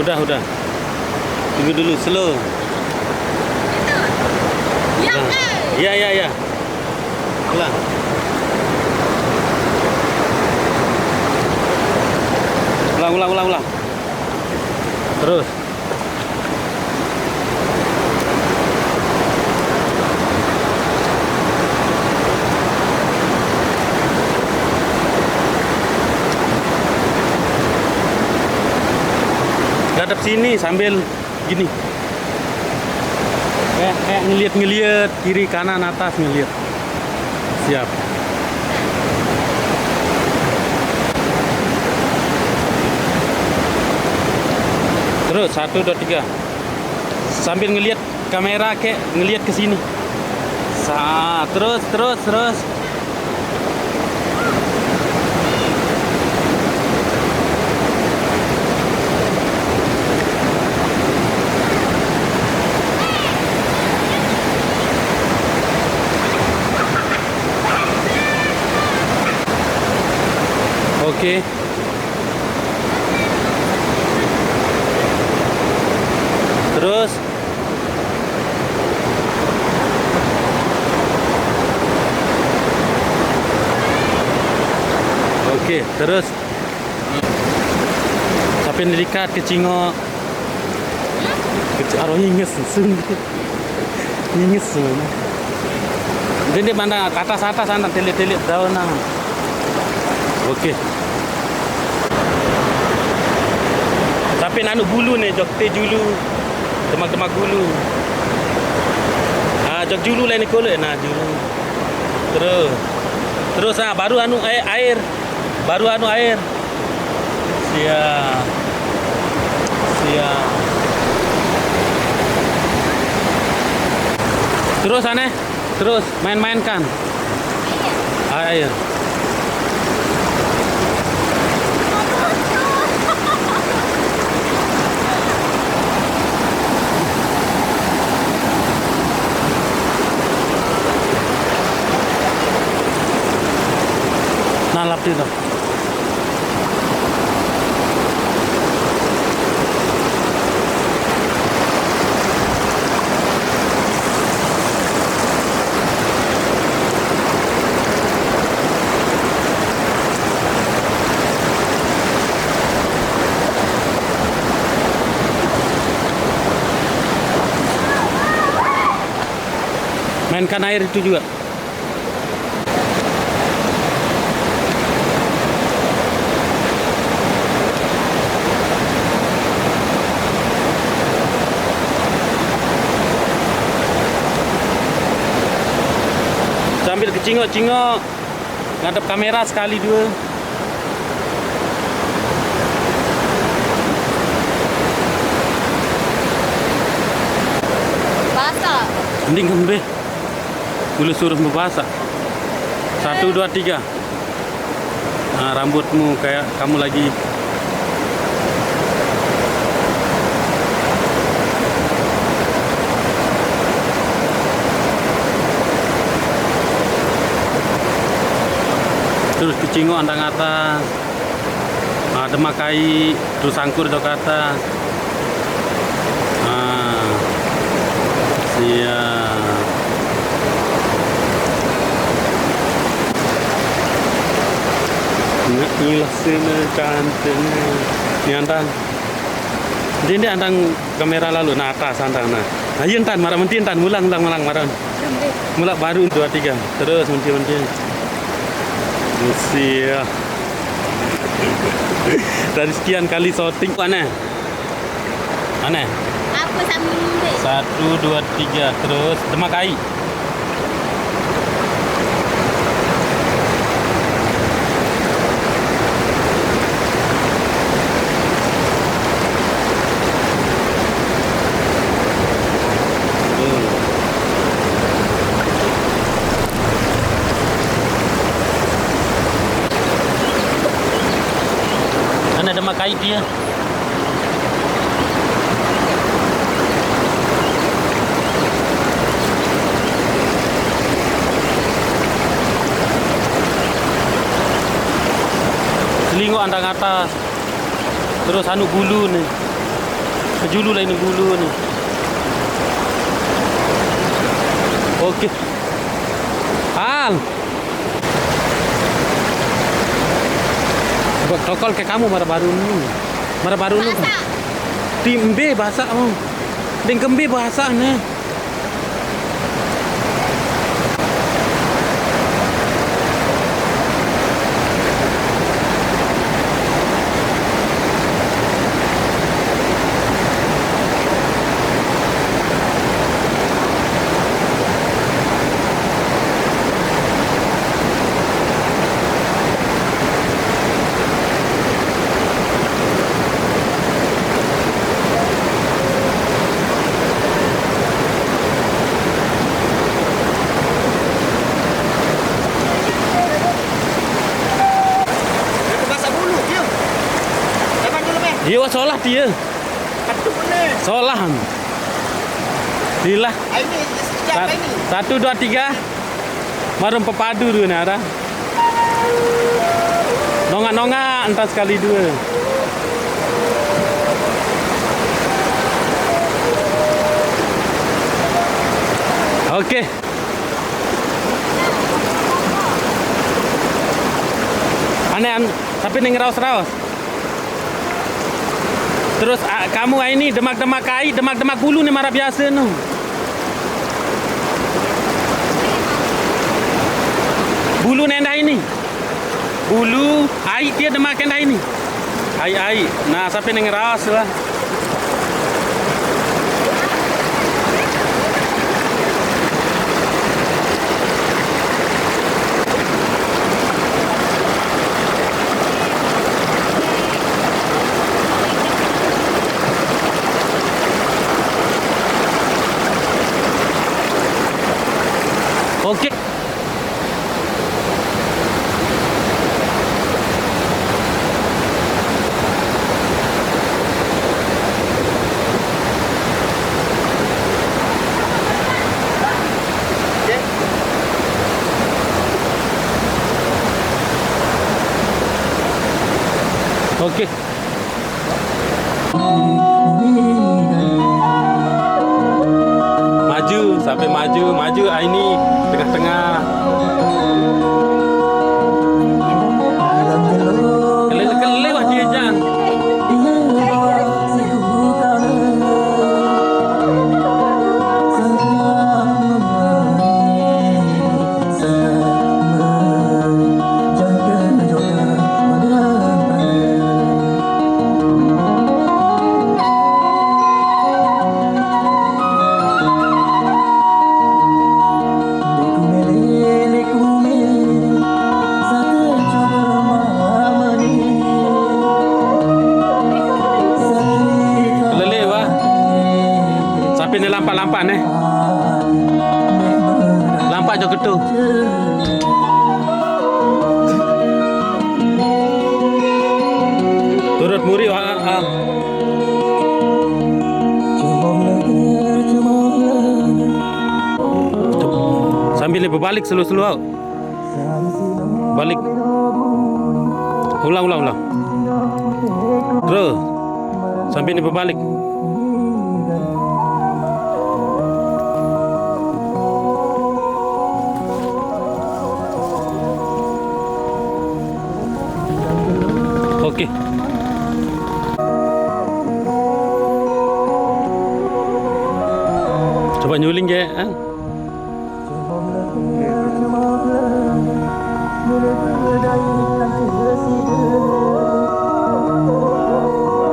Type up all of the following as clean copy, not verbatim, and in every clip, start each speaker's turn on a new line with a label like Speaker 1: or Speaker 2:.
Speaker 1: Udah. Tunggu dulu, slow. Ya. Pelan. Ulang. Terus. Hadap sini sambil gini. Kayak ngeliat kiri kanan atas ngeliat. Siap. Terus 1, 2, 3. Sambil ngeliat kamera kayak ngeliat ke sini. Terus. Oke. Terus. Oke, terus. Sampai dekat ke Cingo. Aroh inges sun. Inges sun. Dia mana ke atas anak telit daun nang. Oke. Tapi nanu bulu nih, jok teh julu, demak bulu. Jok julu lain kole, nah julu. Terus baru air, Siap. Terus main-mainkan. Air. Nalap dito. Mainkan air itu juga. Sambil ke Cingo, ngadep kamera sekali dua.
Speaker 2: Basah.
Speaker 1: Mending kembe. Bulu suruh membasah. 1, 2, 3. Nah, rambutmu kayak kamu lagi. Terus kecingo andang atas. Demakai terus angkur dok atas. Siap. Ngilasin cantiknya. Ini andang. Ini andang kamera lalu nah atas andang nah. Ayo tan marah mentin tan mulang marah. Mulak baru 2, 3. Terus mentin. Siap. Dari sekian kali shooting mana?
Speaker 2: Apa sambil
Speaker 1: 1, 2, 3. Terus demakai. Ada makai dia. Selingkuh andang atas. Terus anu bulu nih. Julu lah ini bulu ni. Okey. Hal. Buat tokol ke kamu marah baru ni. Marah baru ni. Timbe bahasa oh. Deng kembe bahasa ni. Dia solah dia. Solah. Dilah.
Speaker 2: Ini sejak ini.
Speaker 1: 1 2 3. Baru pepadu dulu ni ada. Nongak-nongak entah sekali dua. Okey. Aneh tapi ning raus-raus. Terus kamu ini demak-demak kai, demak-demak bulu ni marah biasa no. Bulu nendah ini. Bulu air dia demak nendah ini. Air. Nah, sampai ning raus lah. Okey. Okey. Maju sampai maju ini tengah-tengah. Kelewat dia jangan. Ni lampak-lampak ni. Lampak je ketu. Turut muri sambil dia berbalik slow-slow. Balik. Ulang. Terus. Sambil dia berbalik. Okey. Coba nyuling je, ha?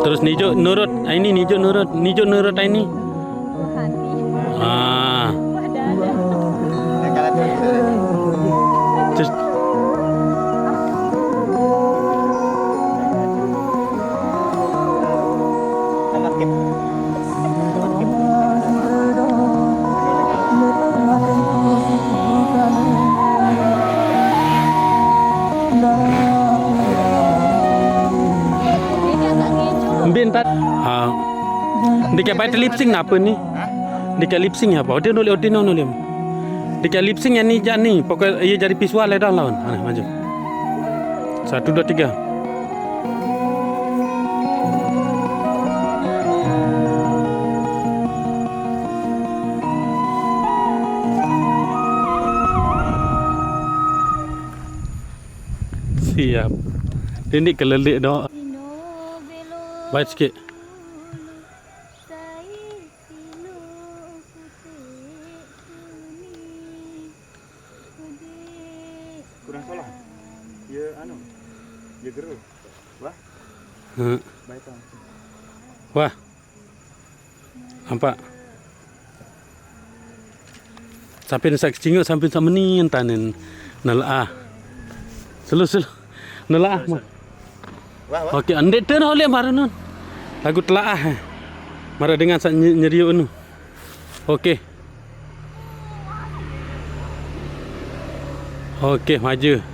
Speaker 1: Terus nijo nurut, ini nijo nurut ini. Ah. Terus bentar. Dekat baik lip sync apa ni? Dekat lip sync apa? Dia nulis nulis. Dekat lip sync yang ni jadi pokok ia jadi visual dah lawan. Maju. 1 2 3. Siap. Ini kelelik doa. Baik sikit.
Speaker 2: Kurang salah. Ya anu. Ya geru. Wah. Baik tang.
Speaker 1: Wah. Nampak. Sampai nak cingok sampai sama ni tanen nalaah. Selu. Nalaah.
Speaker 2: Wah.
Speaker 1: Okey, ande turn oleh marun. Lagu telaah. Mara dengan sak nyeriuk nu. Okey. Okey, maju.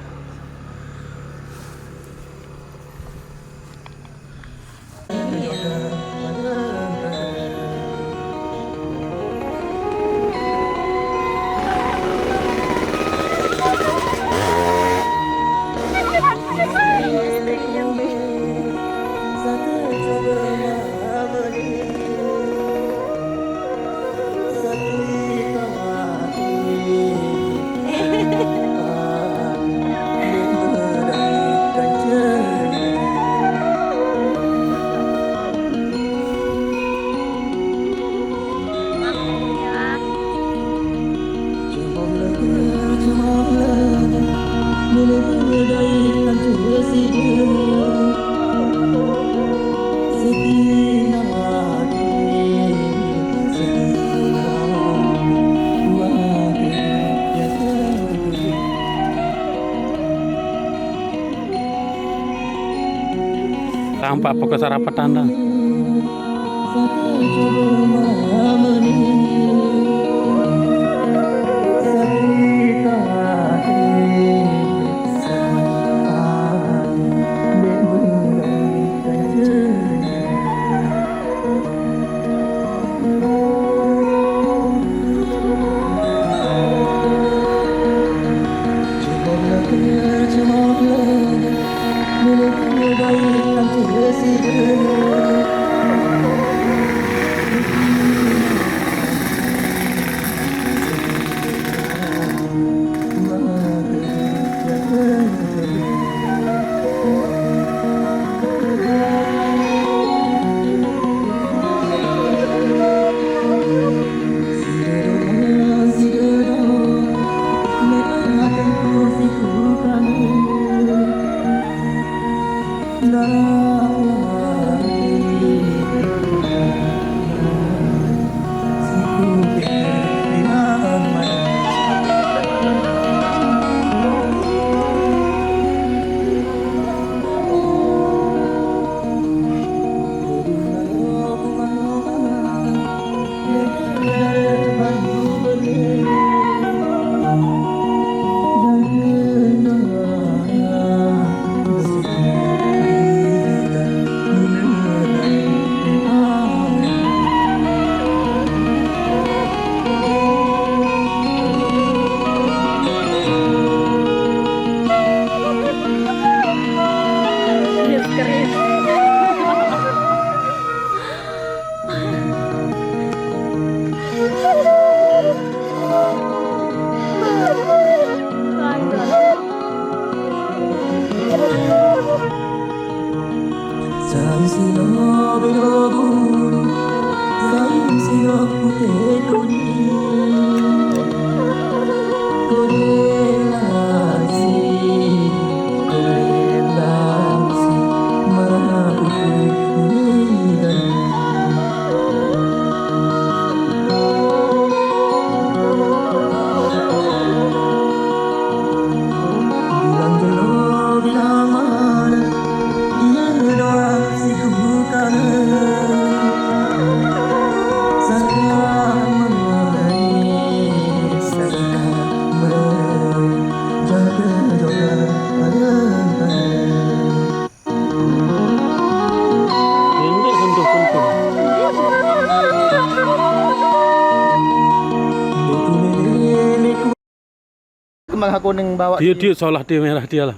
Speaker 1: Tampak pokok sarapan tanda.
Speaker 2: Kembang aku neng bawa
Speaker 1: Dia seolah dia merah dia lah.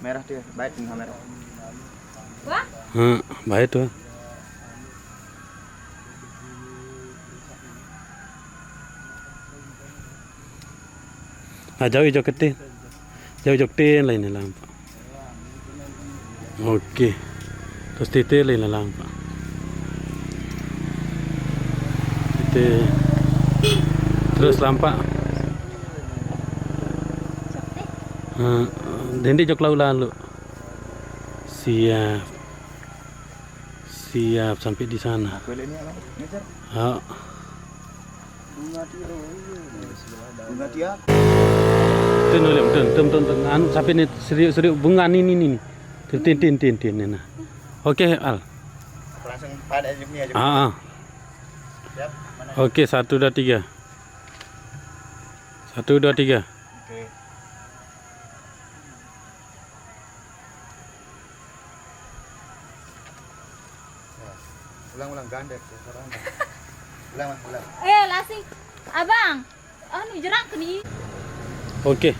Speaker 2: merah dia, baik dengan merah.
Speaker 1: Baik tu. Jauh ketin. Jauh ketin lain lah. Oke. Terus titik lalang Pak. Titik. Terus lampak. Dendi jok lalu. Siap. Siap sampai di sana.
Speaker 2: Kuil ini apa? Ngejar.
Speaker 1: Oh.
Speaker 2: Bunga tiap.
Speaker 1: Tun ulim tun anu sampai ni serius bunga ini. Tin nah. Oke, Al.
Speaker 2: Langsung pada ini aja. Siap. Mana?
Speaker 1: Oke, 1 2 3. 1 2 3.
Speaker 2: Oke. Ulang gandek sekarang. Ulang.
Speaker 3: Lasing. Abang. Anu jerang ke ni.
Speaker 1: Oke.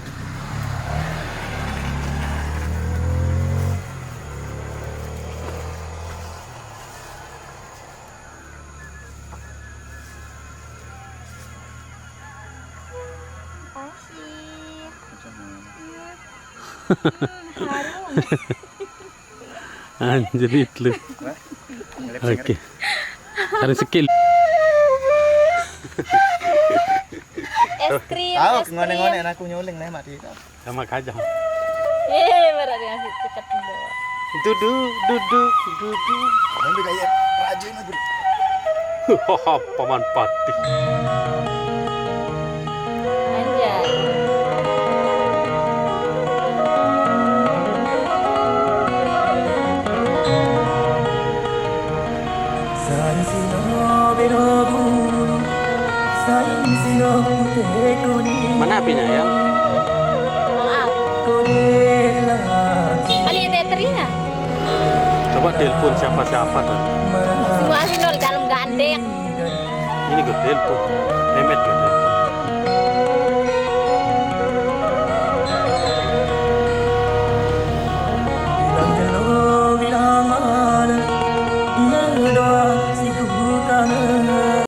Speaker 3: Harum.
Speaker 1: Anjrit lu. Oke. Harus skill.
Speaker 3: Es krim.
Speaker 2: Tahu
Speaker 3: es krim.
Speaker 2: ngone-ngone aku nyuling nih mati.
Speaker 1: Sama kajang.
Speaker 3: Berat dia ngasih cekat dulu.
Speaker 1: Dudu.
Speaker 2: Nanti kayak rajin aja.
Speaker 1: Haha, paman pati.
Speaker 3: Anjay.
Speaker 1: Mana apinya ya?
Speaker 3: Maaf. Ani teterinya.
Speaker 1: Coba telepon siapa tuh.
Speaker 3: Semua sih nol dalam gandeng.
Speaker 1: Ini gue telepon. Memet.